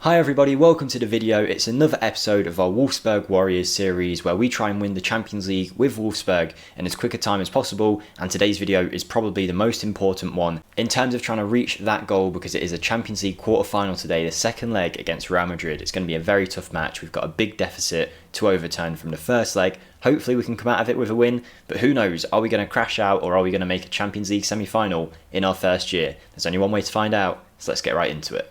Hi everybody, welcome to the video. It's another episode of our Wolfsburg Warriors series where we try and win the Champions League with Wolfsburg in as quick a time as possible, and today's video is probably the most important one in terms of trying to reach that goal because it is a Champions League quarter-final today, the second leg against Real Madrid. It's going to be a very tough match. We've got a big deficit to overturn from the first leg. Hopefully we can come out of it with a win, but who knows, are we going to crash out or are we going to make a Champions League semi-final in our first year? There's only one way to find out, so let's get right into it.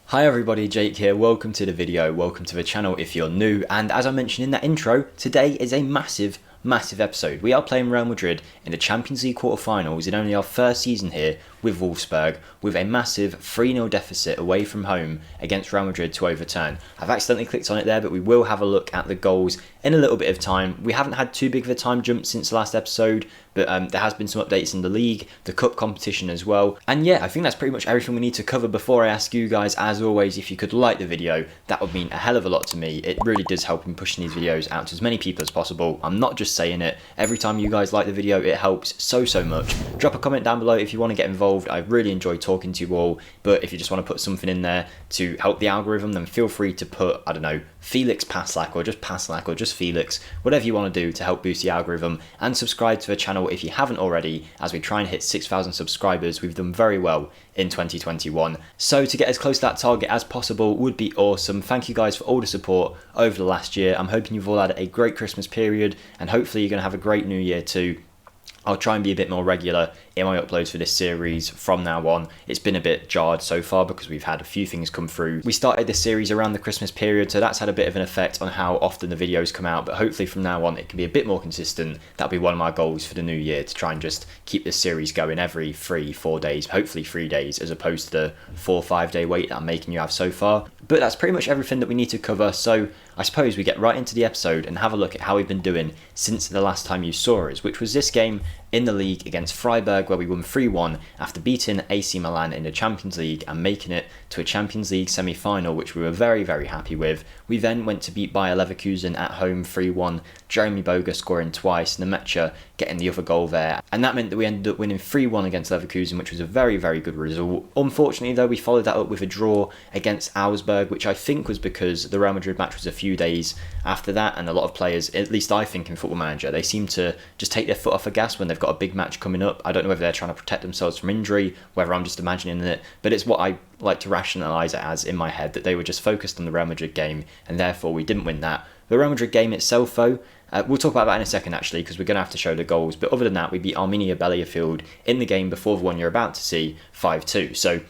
Hi everybody, Jake here, welcome to the video, welcome to the channel if you're new, and as I mentioned in that intro, today is a massive episode. We are playing Real Madrid in the Champions League quarterfinals in only our first season here with Wolfsburg, with a massive 3-0 deficit away from home against Real Madrid to overturn. I've accidentally clicked on it there, but we will have a look at the goals in a little bit of time. We haven't had too big of a time jump since the last episode, but there has been some updates in the league, the cup competition as well. And yeah, I think that's pretty much everything we need to cover before I ask you guys, as always, if you could like the video, that would mean a hell of a lot to me. It really does help in pushing these videos out to as many people as possible. I'm not just saying it. Every time you guys like the video, it helps so much. Drop a comment down below if you want to get involved. I really enjoy talking to you all, but if you just want to put something in there to help the algorithm, then feel free to put, I don't know, Felix Paslak or just Paslak or just Felix, whatever you want to do to help boost the algorithm, and subscribe to the channel if you haven't already as we try and hit 6,000 subscribers. We've done very well in 2021, so to get as close to that target as possible would be awesome. Thank you guys for all the support over the last year. I'm hoping you've all had a great Christmas period and hopefully you're going to have a great new year too. I'll try and be a bit more regular in my uploads for this series from now on. It's been a bit jarred so far because we've had a few things come through. We started this series around the Christmas period, so that's had a bit of an effect on how often the videos come out, but hopefully from now on it can be a bit more consistent. That'll be one of my goals for the new year, to try and just keep this series going every 3-4 days, hopefully 3 days, as opposed to the 4-5 day wait that I'm making you have so far. But that's pretty much everything that we need to cover, so I suppose we get right into the episode and have a look at how we've been doing since the last time you saw us, which was this game in the league against Freiburg, where we won 3-1 after beating AC Milan in the Champions League and making it to a Champions League semi-final, which we were very happy with. We then went to beat Bayer Leverkusen at home 3-1, Jeremy Boga scoring twice, Nemecha getting the other goal there, and that meant that we ended up winning 3-1 against Leverkusen, which was a very good result. Unfortunately though, we followed that up with a draw against Augsburg, which I think was because the Real Madrid match was a few days after that, and a lot of players, at least I think in Football Manager, they seem to just take their foot off the gas when they've got a big match coming up. I don't know whether they're trying to protect themselves from injury, whether I'm just imagining it, but it's what I like to rationalise it as in my head, that they were just focused on the Real Madrid game and therefore we didn't win that. The Real Madrid game itself though, we'll talk about that in a second actually, because we're going to have to show the goals, but other than that we beat Arminia Bielefeld in the game before the one you're about to see, 5-2. So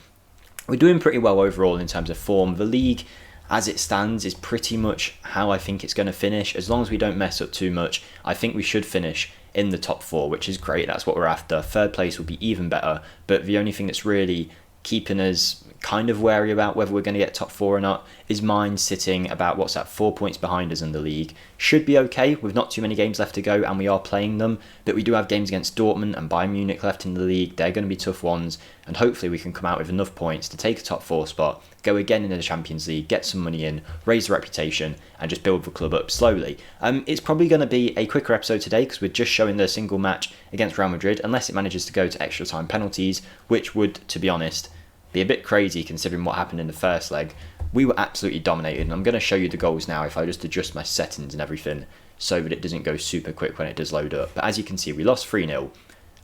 we're doing pretty well overall in terms of form. The league as it stands is pretty much how I think it's going to finish. As long as we don't mess up too much, I think we should finish in the top 4, which is great. That's what we're after. Third place would be even better, but the only thing that's really keeping us kind of wary about whether we're going to get top 4 or not is mine sitting about, what's that, 4 points behind us in the league. Should be okay with not too many games left to go, and we are playing them, but we do have games against Dortmund and Bayern Munich left in the league. They're going to be tough ones, and hopefully we can come out with enough points to take a top 4 spot, go again into the Champions League, get some money in, raise the reputation, and just build the club up slowly. It's probably going to be a quicker episode today because we're just showing the single match against Real Madrid, unless it manages to go to extra time penalties, which would, to be honest, be a bit crazy considering what happened in the first leg. We were absolutely dominated, and I'm going to show you the goals now if I just adjust my settings and everything so that it doesn't go super quick when it does load up. But as you can see, we lost 3-0,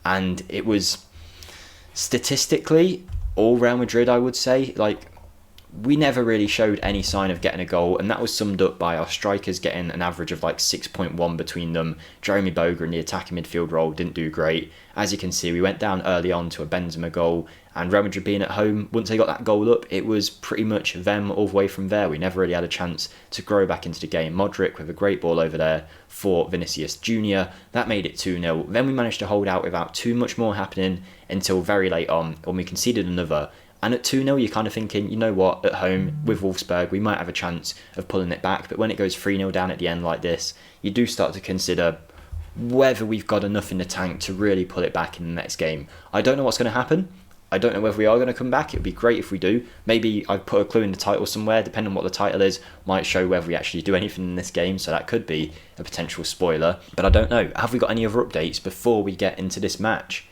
and it was statistically all Real Madrid, I would say. Like, we never really showed any sign of getting a goal, and that was summed up by our strikers getting an average of like 6.1 between them. Jeremy Boga in the attacking midfield role didn't do great. As you can see, we went down early on to a Benzema goal, and Real Madrid being at home, once they got that goal up, it was pretty much them all the way from there. We never really had a chance to grow back into the game. Modric with a great ball over there for Vinicius Jr. That made it 2-0. Then we managed to hold out without too much more happening until very late on when we conceded another. And at 2-0, you're kind of thinking, you know what, at home with Wolfsburg, we might have a chance of pulling it back. But when it goes 3-0 down at the end like this, you do start to consider whether we've got enough in the tank to really pull it back in the next game. I don't know what's going to happen. I don't know whether we are going to come back. It would be great if we do. Maybe I've put a clue in the title somewhere, depending on what the title is, might show whether we actually do anything in this game, so that could be a potential spoiler. But I don't know. Have we got any other updates before we get into this match?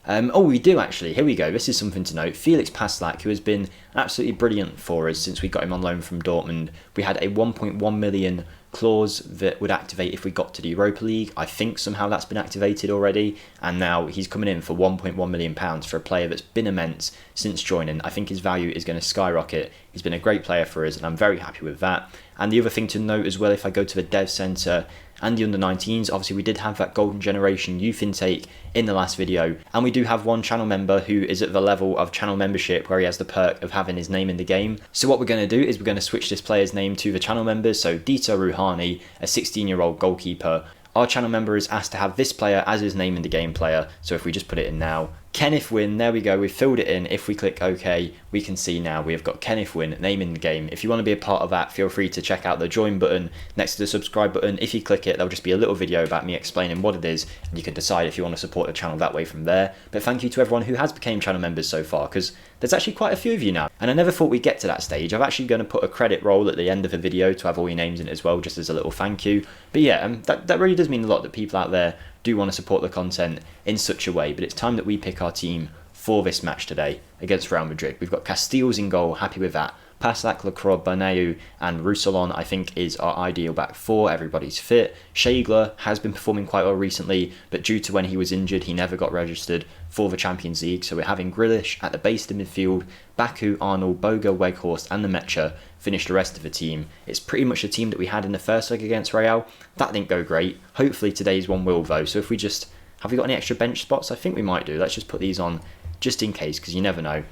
Oh, we do actually. Here we go. This is something to note. Felix Passlack, who has been absolutely brilliant for us since we got him on loan from Dortmund. We had a 1.1 million clause that would activate if we got to the Europa League. I think somehow that's been activated already, and now he's coming in for £1.1 million for a player that's been immense since joining. I think his value is going to skyrocket. He's been a great player for us, and I'm very happy with that. And the other thing to note as well, if I go to the dev centre and the under-19s, obviously we did have that golden generation youth intake in the last video, and we do have one channel member who is at the level of channel membership where he has the perk of having his name in the game. So what we're going to do is we're going to switch this player's name to the channel members. So Dieter Ruhani, a 16-year-old goalkeeper. Our channel member is asked to have this player as his name in the game player. So if we just put it in now, Kenneth Wynn, there we go, we've filled it in. If we click OK, we can see now we have got Kenneth Wynn, name in the game. If you want to be a part of that, feel free to check out the join button next to the subscribe button. If you click it, there'll just be a little video about me explaining what it is, and you can decide if you want to support the channel that way from there. But thank you to everyone who has become channel members so far, because there's actually quite a few of you now, and I never thought we'd get to that stage. I'm actually going to put a credit roll at the end of the video to have all your names in it as well, just as a little thank you. But yeah, that really does mean a lot that people out there do want to support the content in such a way. But it's time that we pick our team for this match today against Real Madrid. We've got Castells in goal, happy with that. Passlack, Lacroix, Bernau and Roussillon I think is our ideal back four. Everybody's fit. Schegler has been performing quite well recently, but due to when he was injured, he never got registered for the Champions League. So we're having Grealish at the base of the midfield, Baku, Arnold, Boga, Weghorst and Lemaitre finish the rest of the team. It's pretty much the team that we had in the first leg against Real. That didn't go great. Hopefully today's one will though. So if we just, have we got any extra bench spots? I think we might do. Let's just put these on just in case, because you never know.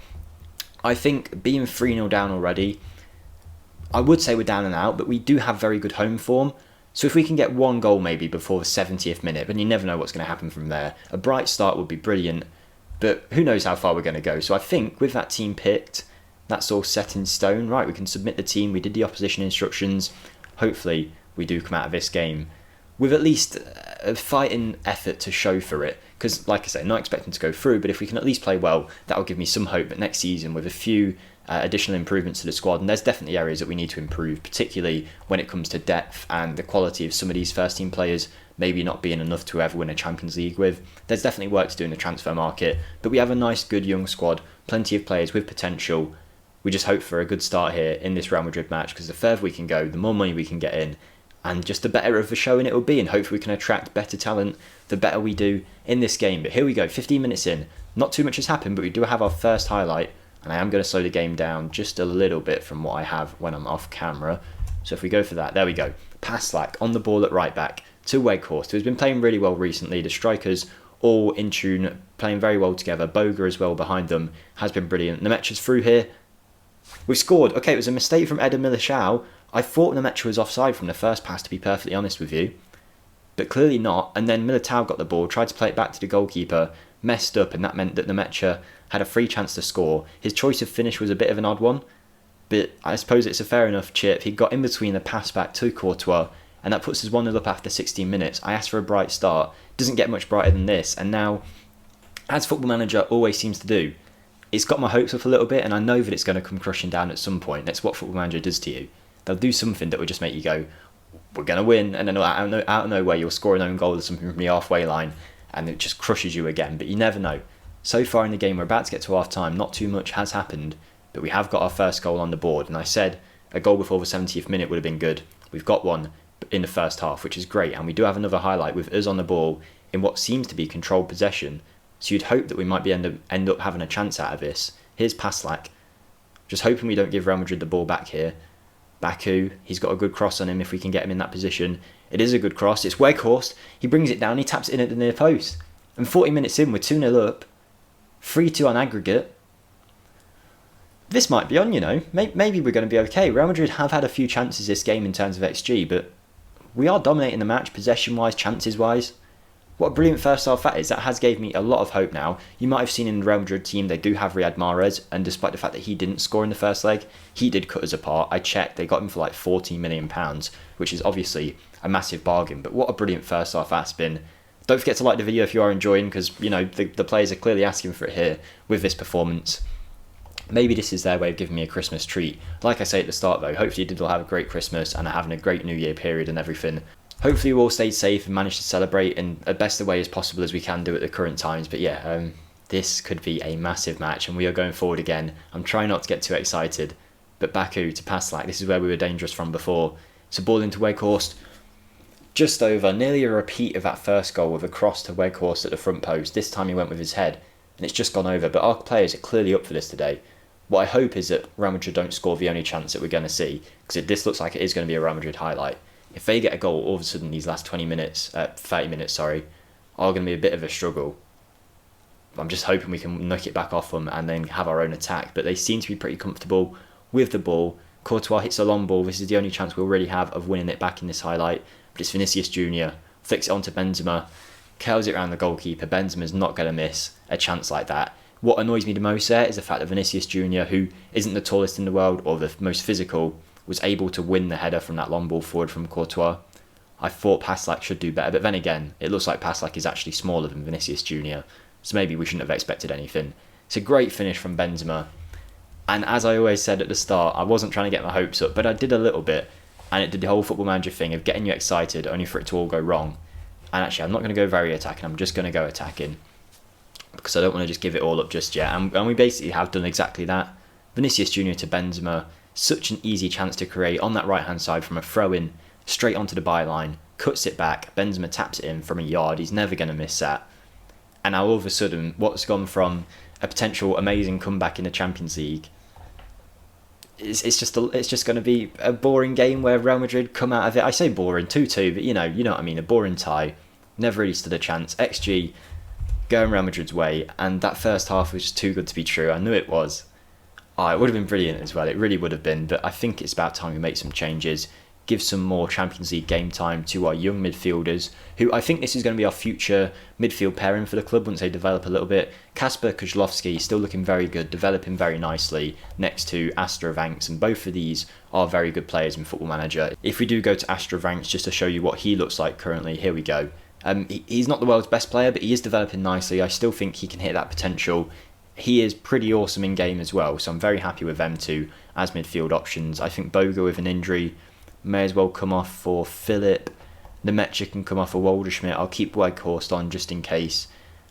I think being 3-0 down already, I would say we're down and out, but we do have very good home form. So if we can get one goal maybe before the 70th minute, then you never know what's going to happen from there. A bright start would be brilliant, but who knows how far we're going to go. So I think with that team picked, that's all set in stone. Right, we can submit the team. We did the opposition instructions. Hopefully we do come out of this game with at least a fighting effort to show for it. Because, like I say, not expecting to go through, but if we can at least play well, that will give me some hope that next season, with a few additional improvements to the squad, and there's definitely areas that we need to improve, particularly when it comes to depth and the quality of some of these first-team players maybe not being enough to ever win a Champions League with. There's definitely work to do in the transfer market, but we have a nice, good young squad, plenty of players with potential. We just hope for a good start here in this Real Madrid match, because the further we can go, the more money we can get in, and just the better of a showing it will be, and hopefully we can attract better talent the better we do in this game. But here we go, 15 minutes in. Not too much has happened, but we do have our first highlight, and I am going to slow the game down just a little bit from what I have when I'm off camera. So if we go for that, there we go. Passlack on the ball at right back to Weghorst, who's been playing really well recently. The strikers all in tune, playing very well together. Boga as well behind them has been brilliant. Nemacha's through here. We've scored. Okay, it was a mistake from Eder Militao. I thought Lemaitre was offside from the first pass, to be perfectly honest with you. But clearly not. And then Militao got the ball, tried to play it back to the goalkeeper, messed up, and that meant that Lemaitre had a free chance to score. His choice of finish was a bit of an odd one, but I suppose it's a fair enough chip. He got in between the pass back to Courtois, and that puts us 1-0 up after 16 minutes. I asked for a bright start. Doesn't get much brighter than this. And now, as Football Manager always seems to do, it's got my hopes up a little bit, and I know that it's going to come crushing down at some point. That's what Football Manager does to you. They'll do something that will just make you go, we're going to win, and then out of nowhere you'll score an own goal or something from the halfway line, and it just crushes you again. But you never know. So far in the game, we're about to get to half time. Not too much has happened, but we have got our first goal on the board. And I said a goal before the 70th minute would have been good. We've got one in the first half, which is great. And we do have another highlight with us on the ball in what seems to be controlled possession. So you'd hope that we might end up having a chance out of this. Here's Passlack. Just hoping we don't give Real Madrid the ball back here. Baku, he's got a good cross on him if we can get him in that position. It is a good cross. It's Weghorst. He brings it down. He taps it in at the near post. And 40 minutes in, we're 2-0 up. 3-2 on aggregate. This might be on, you know. Maybe we're going to be okay. Real Madrid have had a few chances this game in terms of XG, but we are dominating the match possession-wise, chances-wise. What a brilliant first half that is. That has gave me a lot of hope now. You might have seen in the Real Madrid team, they do have Riyad Mahrez, and despite the fact that he didn't score in the first leg, he did cut us apart. I checked, they got him for like £14 million, which is obviously a massive bargain. But what a brilliant first half that's been. Don't forget to like the video if you are enjoying, because, you know, the players are clearly asking for it here with this performance. Maybe this is their way of giving me a Christmas treat. Like I say at the start though, hopefully you did all have a great Christmas and are having a great New Year period and everything. Hopefully you all stayed safe and managed to celebrate in the best way as possible as we can do at the current times. But yeah, this could be a massive match, and we are going forward again. I'm trying not to get too excited, but Baku to Paslak, this is where we were dangerous from before. It's a ball into Weghorst, just over, nearly a repeat of that first goal with a cross to Weghorst at the front post. This time he went with his head, and it's just gone over, but our players are clearly up for this today. What I hope is that Real Madrid don't score the only chance that we're going to see, because this looks like it is going to be a Real Madrid highlight. If they get a goal, all of a sudden these last 30 minutes, are going to be a bit of a struggle. I'm just hoping we can knock it back off them and then have our own attack, but they seem to be pretty comfortable with the ball. Courtois hits a long ball. This is the only chance we'll really have of winning it back in this highlight, but it's Vinicius Jr. flicks it onto Benzema, curls it around the goalkeeper. Benzema's not going to miss a chance like that. What annoys me the most there is the fact that Vinicius Jr., who isn't the tallest in the world or the most physical, was able to win the header from that long ball forward from Courtois. I thought Paslak should do better, but then again, it looks like Paslak is actually smaller than Vinicius Jr., so maybe we shouldn't have expected anything. It's a great finish from Benzema, and as I always said at the start, I wasn't trying to get my hopes up, but I did a little bit, and it did the whole Football Manager thing of getting you excited only for it to all go wrong. And actually, I'm not going to go very attacking, I'm just going to go attacking, because I don't want to just give it all up just yet. And we basically have done exactly that. Vinicius Jr. to Benzema, such an easy chance to create on that right hand side from a throw-in, straight onto the byline, cuts it back, Benzema taps it in from a yard, he's never going to miss that. And now all of a sudden, what's gone from a potential amazing comeback in the Champions League, it's just going to be a boring game where Real Madrid come out of it. I say boring, 2-2, but you know what I mean, a boring tie, never really stood a chance. XG going Real Madrid's way, and that first half was just too good to be true. I knew it was. It would have been brilliant as well, it really would have been, but I think it's about time we make some changes, give some more Champions League game time to our young midfielders, who I think this is going to be our future midfield pairing for the club once they develop a little bit. Kasper Kozlowski still looking very good, developing very nicely next to Astrovanks, and both of these are very good players in Football Manager. If we do go to Astrovanks, just to show you what he looks like currently, here we go. He's not the world's best player, but he is developing nicely. I still think he can hit that potential. He is pretty awesome in game as well, so I'm very happy with them two as midfield options. I think Boga with an injury may as well come off for Philip. Nemetcha can come off for Walderschmidt. I'll keep Weghorst on just in case.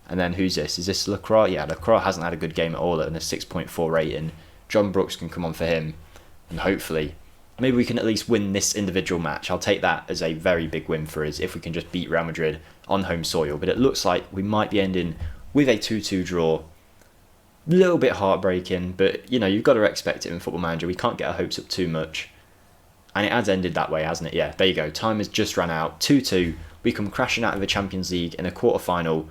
And then who's this? Is this Lacroix? Yeah, Lacroix hasn't had a good game at all at a 6.4 rating. John Brooks can come on for him. And hopefully, maybe we can at least win this individual match. I'll take that as a very big win for us if we can just beat Real Madrid on home soil. But it looks like we might be ending with a 2-2 draw. A little bit heartbreaking, but you've got to expect it in Football Manager. We can't get our hopes up too much. And it has ended that way, hasn't it? Yeah, there you go. Time has just run out. 2-2. We come crashing out of the Champions League in a quarter-final.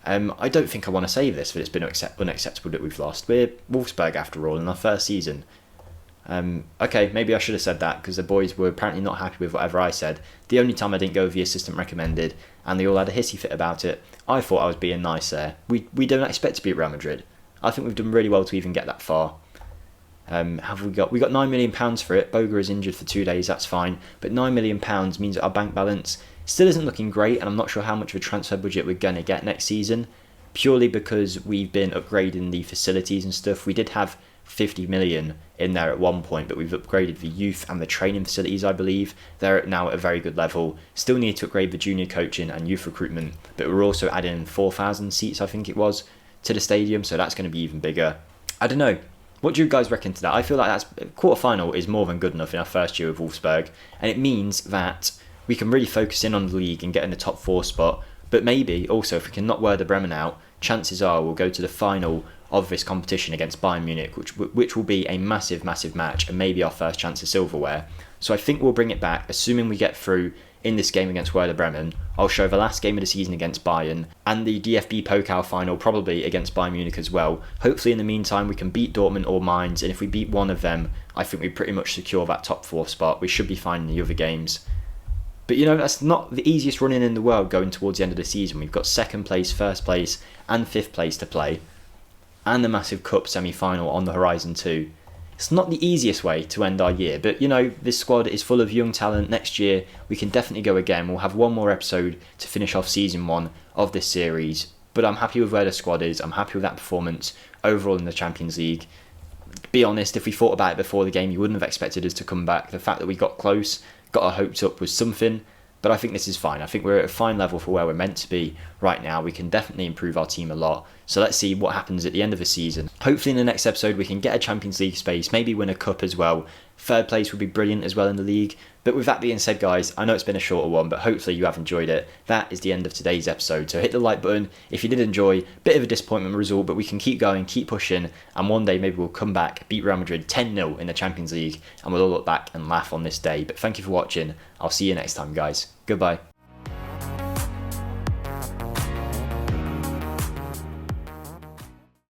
I don't think I want to save this, but it's been unacceptable that we've lost. We're Wolfsburg, after all, in our first season. Okay, maybe I should have said that, because the boys were apparently not happy with whatever I said. The only time I didn't go with the assistant recommended, and they all had a hissy fit about it. I thought I was being nice there. We don't expect to beat Real Madrid. I think we've done really well to even get that far. Have we got £9 million for it. Boga is injured for 2 days, that's fine, but £9 million means that our bank balance still isn't looking great, and I'm not sure how much of a transfer budget we're going to get next season, purely because we've been upgrading the facilities and stuff. We did have 50 million in there at one point, but we've upgraded the youth and the training facilities, I believe. They're now at a very good level. Still need to upgrade the junior coaching and youth recruitment, but we're also adding 4,000 seats, I think it was, to the stadium, so that's going to be even bigger. I don't know. What do you guys reckon to that? I feel like quarter-final is more than good enough in our first year with Wolfsburg, and it means that we can really focus in on the league and get in the top 4 spot, but maybe also if we can knock Werder Bremen out, chances are we'll go to the final of this competition against Bayern Munich, which will be a massive, massive match, and maybe our first chance of silverware. So I think we'll bring it back, assuming we get through in this game against Werder Bremen. I'll show the last game of the season against Bayern, and the DFB Pokal final probably against Bayern Munich as well. Hopefully in the meantime we can beat Dortmund or Mainz, and if we beat one of them, I think we pretty much secure that top 4 spot. We should be fine in the other games. But that's not the easiest running in the world going towards the end of the season. We've got 2nd place, 1st place and 5th place to play, and the massive cup semi-final on the horizon too. It's not the easiest way to end our year, but this squad is full of young talent. Next year we can definitely go again. We'll have one more episode to finish off season 1 of this series, but I'm happy with where the squad is. I'm happy with that performance overall in the Champions League. Be honest, if we thought about it before the game, you wouldn't have expected us to come back. The fact that we got close, got our hopes up was something, but I think this is fine. I think we're at a fine level for where we're meant to be right now. We can definitely improve our team a lot. So let's see what happens at the end of the season. Hopefully in the next episode we can get a Champions League space, maybe win a cup as well. Third place would be brilliant as well in the league. But with that being said, guys, I know it's been a shorter one, but hopefully you have enjoyed it. That is the end of today's episode. So hit the like button if you did enjoy. Bit of a disappointment result, but we can keep going, keep pushing, and one day maybe we'll come back, beat Real Madrid 10-0 in the Champions League, and we'll all look back and laugh on this day. But thank you for watching. I'll see you next time, guys. Goodbye.